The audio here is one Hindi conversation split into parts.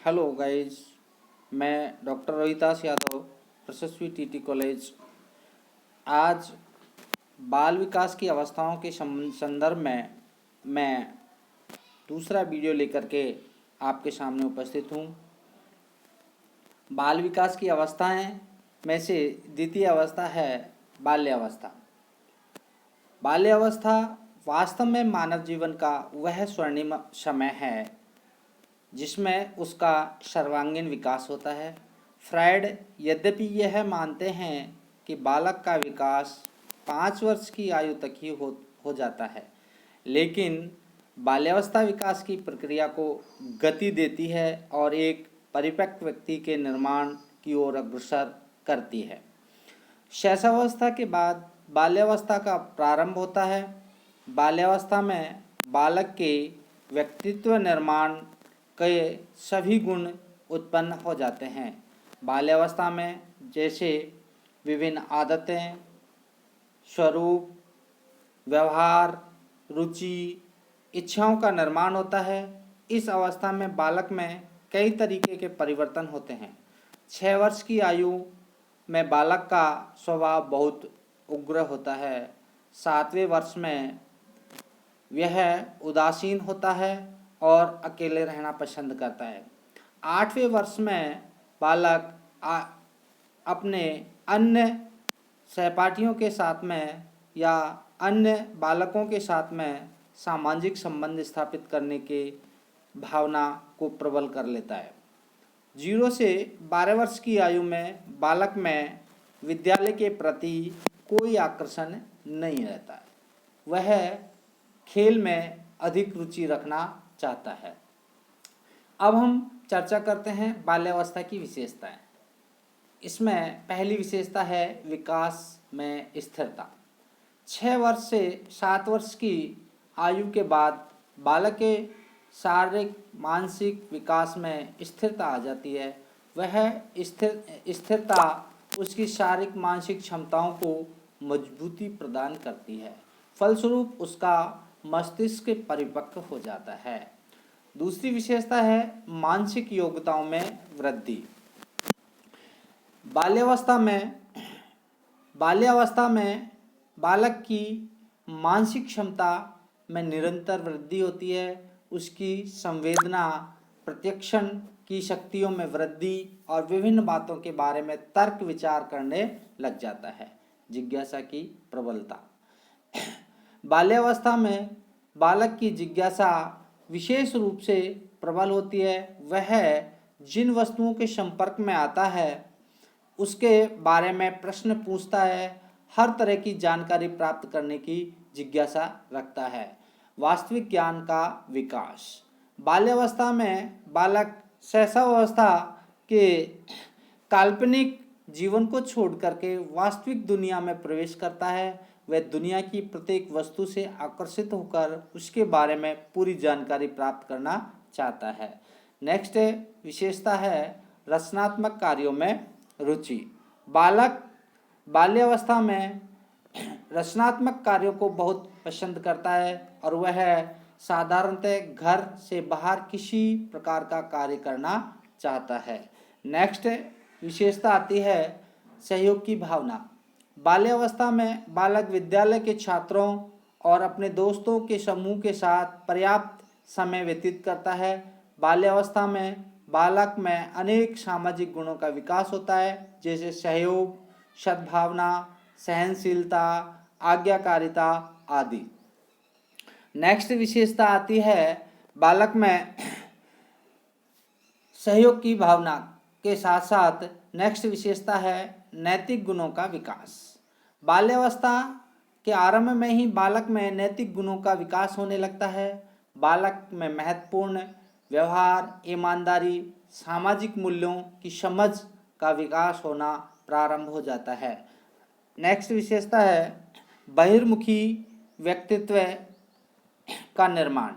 हेलो गाइस, मैं doctor Rohitas Yadav, Prashasvi TT college. आज बाल विकास की अवस्थाओं के संदर्भ में मैं दूसरा वीडियो लेकर के आपके सामने उपस्थित हूँ। बाल विकास की अवस्थाएं में से द्वितीय अवस्था है बाल्यावस्था। बाल्यावस्था वास्तव में मानव जीवन का वह स्वर्णिम समय है जिसमें उसका सर्वांगीण विकास होता है। फ्रायड यद्यपि यह मानते हैं कि बालक का विकास 5 वर्ष की आयु तक ही हो जाता है, लेकिन बाल्यावस्था विकास की प्रक्रिया को गति देती है और एक परिपक्व व्यक्ति के निर्माण की ओर अग्रसर करती है। शैशवावस्था के बाद बाल्यावस्था का प्रारंभ होता है। बाल्यावस्था में बालक के व्यक्तित्व निर्माण के सभी गुण उत्पन्न हो जाते हैं। बाल्यावस्था में जैसे विभिन्न आदतें, स्वरूप, व्यवहार, रुचि, इच्छाओं का निर्माण होता है। इस अवस्था में बालक में कई तरीके के परिवर्तन होते हैं। 6 वर्ष की आयु में बालक का स्वभाव बहुत उग्र होता है। 7वें वर्ष में वह उदासीन होता है और अकेले रहना पसंद करता है। 8वें वर्ष में बालक अपने अन्य सहपाठियों के साथ में या अन्य बालकों के साथ में सामाजिक संबंध स्थापित करने की भावना को प्रबल कर लेता है। 0 से 12 वर्ष की आयु में बालक में विद्यालय के प्रति कोई आकर्षण नहीं रहता है। वह खेल में अधिक रुचि रखना चाहता है। अब हम चर्चा करते हैं बाल्यावस्था की विशेषताएं। इसमें पहली विशेषता है विकास में स्थिरता। 6 वर्ष से 7 वर्ष की आयु के बाद बालक के शारीरिक मानसिक विकास में स्थिरता आ जाती है। वह स्थिरता उसकी शारीरिक मानसिक क्षमताओं को मजबूती प्रदान करती है। फलस्वरूप उसका मस्तिष्क परिपक्व हो जाता है। दूसरी विशेषता है मानसिक योग्यताओं में वृद्धि। बाल्यावस्था में बालक की मानसिक क्षमता में निरंतर वृद्धि होती है। उसकी संवेदना प्रत्यक्षण की शक्तियों में वृद्धि और विभिन्न बातों के बारे में तर्क विचार करने लग जाता है। जिज्ञासा की प्रबलता। बाल्यावस्था में बालक की जिज्ञासा विशेष रूप से प्रबल होती है। वह जिन वस्तुओं के संपर्क में आता है उसके बारे में प्रश्न पूछता है, हर तरह की जानकारी प्राप्त करने की जिज्ञासा रखता है। वास्तविक ज्ञान का विकास। बाल्यावस्था में बालक शैशवावस्था के काल्पनिक जीवन को छोड़ करके वास्तविक दुनिया में प्रवेश करता है। वह दुनिया की प्रत्येक वस्तु से आकर्षित होकर उसके बारे में पूरी जानकारी प्राप्त करना चाहता है। नेक्स्ट विशेषता है रचनात्मक कार्यों में रुचि। बालक बाल्यावस्था में रचनात्मक कार्यों को बहुत पसंद करता है और वह साधारणतः घर से बाहर किसी प्रकार का कार्य करना चाहता है। नेक्स्ट विशेषता आती है सहयोग की भावना। बाल्यावस्था में बालक विद्यालय के छात्रों और अपने दोस्तों के समूह के साथ पर्याप्त समय व्यतीत करता है। बाल्यावस्था में बालक में अनेक सामाजिक गुणों का विकास होता है, जैसे सहयोग, सद्भावना, सहनशीलता, आज्ञाकारिता आदि। नेक्स्ट विशेषता आती है बालक में सहयोग की भावना के साथ साथ नेक्स्ट विशेषता है नैतिक गुणों का विकास। बाल्यावस्था के आरंभ में ही बालक में नैतिक गुणों का विकास होने लगता है। बालक में महत्वपूर्ण व्यवहार, ईमानदारी, सामाजिक मूल्यों की समझ का विकास होना प्रारंभ हो जाता है। नेक्स्ट विशेषता है बहिर्मुखी व्यक्तित्व का निर्माण।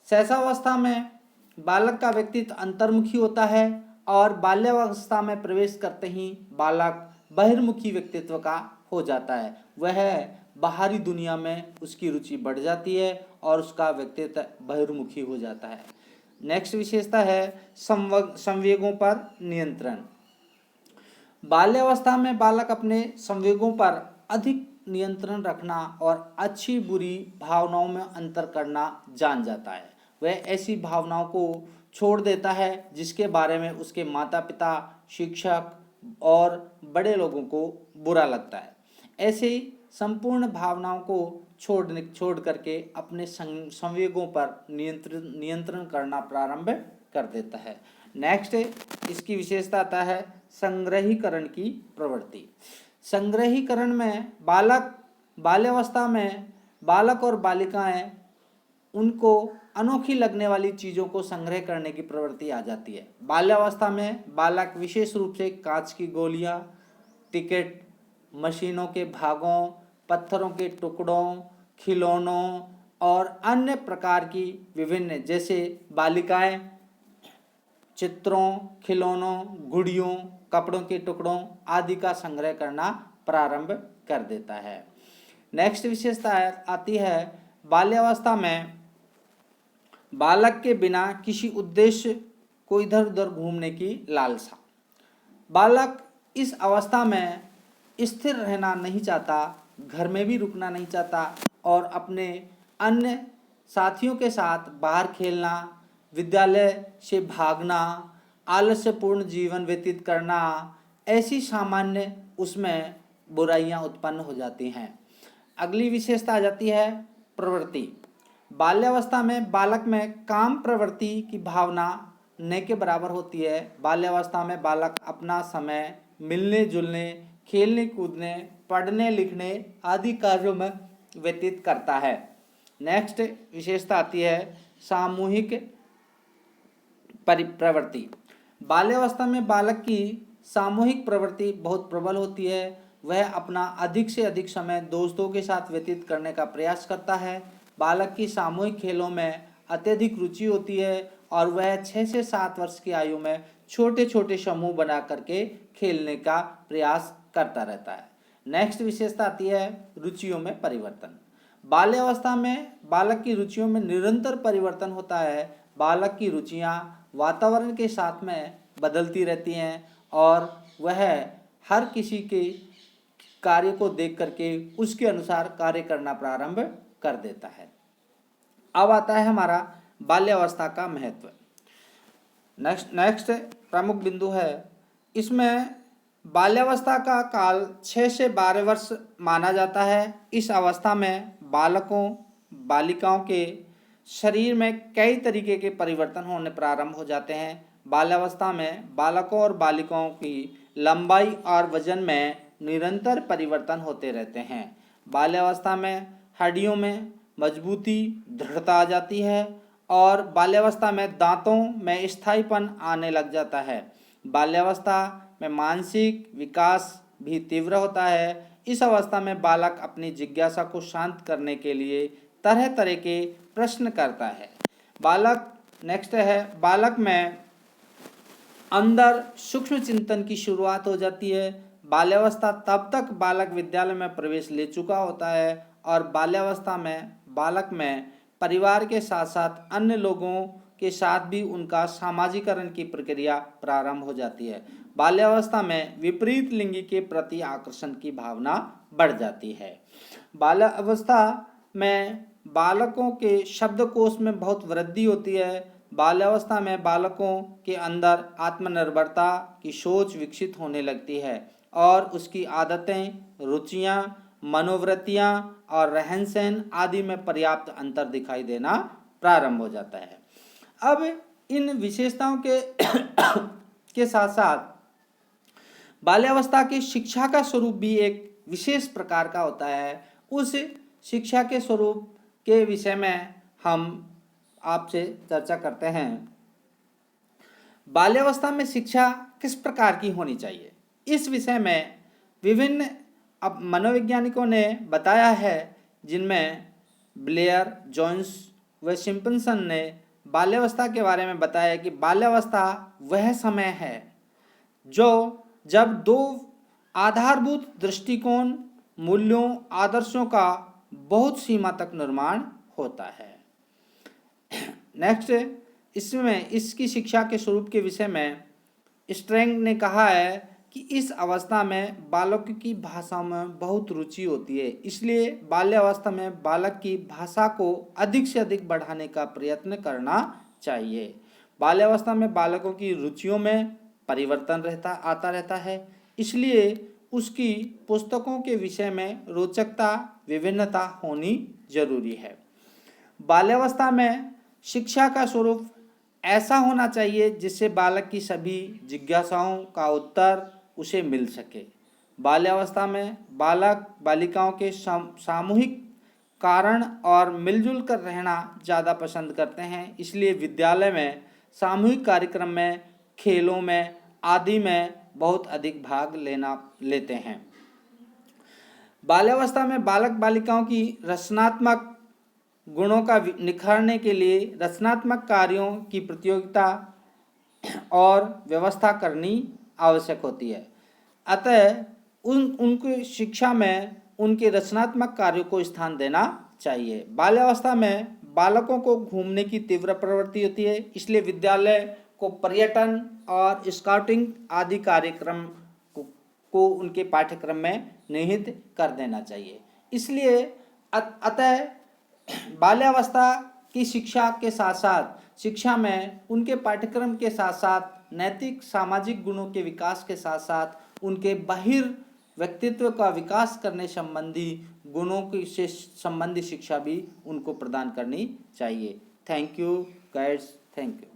शैशवावस्था में बालक का व्यक्तित्व अंतर्मुखी होता है और बाल्यावस्था में प्रवेश करते ही बालक बहिर्मुखी व्यक्तित्व का हो जाता है। वह बाहरी दुनिया में उसकी रुचि बढ़ जाती है और उसका व्यक्तित्व बहिर्मुखी हो जाता है। नेक्स्ट विशेषता है संवेगों पर नियंत्रण। बाल्यावस्था में बालक अपने संवेगों पर अधिक नियंत्रण रखना और अच्छी बुरी भावनाओं में अंतर करना जान जाता है। वह ऐसी भावनाओं को छोड़ देता है जिसके बारे में उसके माता पिता, शिक्षक और बड़े लोगों को बुरा लगता है। ऐसे संपूर्ण भावनाओं को छोड़ करके अपने संवेगों पर नियंत्रण करना प्रारंभ कर देता है। नेक्स्ट इसकी विशेषता आता है संग्रहीकरण की प्रवृत्ति। संग्रहीकरण में बाल्यावस्था में बालक और बालिकाएं उनको अनोखी लगने वाली चीज़ों को संग्रह करने की प्रवृत्ति आ जाती है। बाल्यावस्था में बालक विशेष रूप से कांच की गोलियां, टिकट, मशीनों के भागों, पत्थरों के टुकड़ों, खिलौनों और अन्य प्रकार की विभिन्न, जैसे बालिकाएं चित्रों, खिलौनों, गुड़ियों, कपड़ों के टुकड़ों आदि का संग्रह करना प्रारंभ कर देता है। नेक्स्ट विशेषता आती है बाल्यावस्था में बालक के बिना किसी उद्देश्य को इधर उधर घूमने की लालसा। बालक इस अवस्था में स्थिर रहना नहीं चाहता, घर में भी रुकना नहीं चाहता और अपने अन्य साथियों के साथ बाहर खेलना, विद्यालय से भागना, आलस्यपूर्ण जीवन व्यतीत करना, ऐसी सामान्य उसमें बुराइयां उत्पन्न हो जाती हैं। अगली विशेषता आ जाती है प्रवृत्ति। बाल्यावस्था में बालक में काम प्रवृत्ति की भावना न के बराबर होती है। बाल्यावस्था में बालक अपना समय मिलने जुलने, खेलने कूदने, पढ़ने लिखने आदि कार्यों में व्यतीत करता है। नेक्स्ट विशेषता आती है सामूहिक प्रवृत्ति। बाल्यावस्था में बालक की सामूहिक प्रवृत्ति बहुत प्रबल होती है। वह अपना अधिक से अधिक समय दोस्तों के साथ व्यतीत करने का प्रयास करता है। बालक की सामूहिक खेलों में अत्यधिक रुचि होती है और वह 6 से 7 वर्ष की आयु में छोटे छोटे समूह बना करके खेलने का प्रयास करता रहता है। नेक्स्ट विशेषता आती है रुचियों में परिवर्तन। बाल्यावस्था में बालक की रुचियों में निरंतर परिवर्तन होता है। बालक की रुचियां वातावरण के साथ में बदलती रहती हैं और वह हर किसी के कार्य को देख करके उसके अनुसार कार्य करना प्रारंभ कर देता है। अब आता है हमारा बाल्यावस्था का महत्व। नेक्स्ट प्रमुख बिंदु है, इसमें बाल्यावस्था का काल 6 से 12 वर्ष माना जाता है। इस अवस्था में बालिकाओं के शरीर में कई तरीके के परिवर्तन होने प्रारंभ हो जाते हैं। बाल्यावस्था में बालकों और बालिकाओं की लंबाई और वजन में निरंतर परिवर्तन होते रहते हैं। बाल्यावस्था में हड्डियों में मजबूती, दृढ़ता आ जाती है और बाल्यावस्था में दांतों में स्थायीपन आने लग जाता है। बाल्यावस्था में मानसिक विकास भी तीव्र होता है। इस अवस्था में बालक अपनी जिज्ञासा को शांत करने के लिए तरह तरह के प्रश्न करता है। बालक में अंदर सूक्ष्म चिंतन की शुरुआत हो जाती है। बाल्यावस्था तब तक बालक विद्यालय में प्रवेश ले चुका होता है और बाल्यावस्था में बालक में परिवार के साथ साथ अन्य लोगों के साथ भी उनका सामाजिकरण की प्रक्रिया प्रारंभ हो जाती है। बाल्यावस्था में विपरीत लिंगी के प्रति आकर्षण की भावना बढ़ जाती है। बाल्यावस्था में बालकों के शब्दकोश में बहुत वृद्धि होती है। बाल्यावस्था में बालकों के अंदर आत्मनिर्भरता की सोच विकसित होने लगती है और उसकी आदतें, रुचियां, मनोवृत्तियां और रहन सहन आदि में पर्याप्त अंतर दिखाई देना प्रारंभ हो जाता है। अब इन विशेषताओं के साथ साथ बाल्यावस्था की शिक्षा का स्वरूप भी एक विशेष प्रकार का होता है। उस शिक्षा के स्वरूप के विषय में हम आपसे चर्चा करते हैं। बाल्यावस्था में शिक्षा किस प्रकार की होनी चाहिए, इस विषय में विभिन्न मनोवैज्ञानिकों ने बताया है, जिनमें ब्लेयर, जोन्स व सिम्पसन ने बाल्यावस्था के बारे में बताया कि बाल्यावस्था वह समय है जब दो आधारभूत दृष्टिकोण, मूल्यों, आदर्शों का बहुत सीमा तक निर्माण होता है। नेक्स्ट इसमें इसकी शिक्षा के स्वरूप के विषय में स्ट्रैंग ने कहा है कि इस अवस्था में बालक की भाषा में बहुत रुचि होती है, इसलिए बाल्यावस्था में बालक की भाषा को अधिक से अधिक बढ़ाने का प्रयत्न करना चाहिए। बाल्यावस्था में बालकों की रुचियों में परिवर्तन आता रहता है, इसलिए उसकी पुस्तकों के विषय में रोचकता, विभिन्नता होनी जरूरी है। बाल्यावस्था में शिक्षा का स्वरूप ऐसा होना चाहिए जिससे बालक की सभी जिज्ञासाओं का उत्तर उसे मिल सके। बाल्यावस्था में बालक बालिकाओं के सामूहिक कारण और मिलजुल कर रहना ज़्यादा पसंद करते हैं, इसलिए विद्यालय में सामूहिक कार्यक्रम में, खेलों में आदि में बहुत अधिक भाग लेते हैं। बाल्यावस्था में बालक बालिकाओं की रचनात्मक गुणों का निखारने के लिए रचनात्मक कार्यों की प्रतियोगिता और व्यवस्था करनी आवश्यक होती है। अतः उनकी शिक्षा में उनके रचनात्मक कार्यों को स्थान देना चाहिए। बाल्यावस्था में बालकों को घूमने की तीव्र प्रवृत्ति होती है, इसलिए विद्यालय को पर्यटन और स्काउटिंग आदि कार्यक्रम को उनके पाठ्यक्रम में निहित कर देना चाहिए। इसलिए अतः बाल्यावस्था की शिक्षा के साथ साथ शिक्षा में उनके पाठ्यक्रम के साथ साथ नैतिक सामाजिक गुणों के विकास के साथ साथ उनके बाहिर व्यक्तित्व का विकास करने संबंधी गुणों की से संबंधी शिक्षा भी उनको प्रदान करनी चाहिए। Thank you guides, thank you.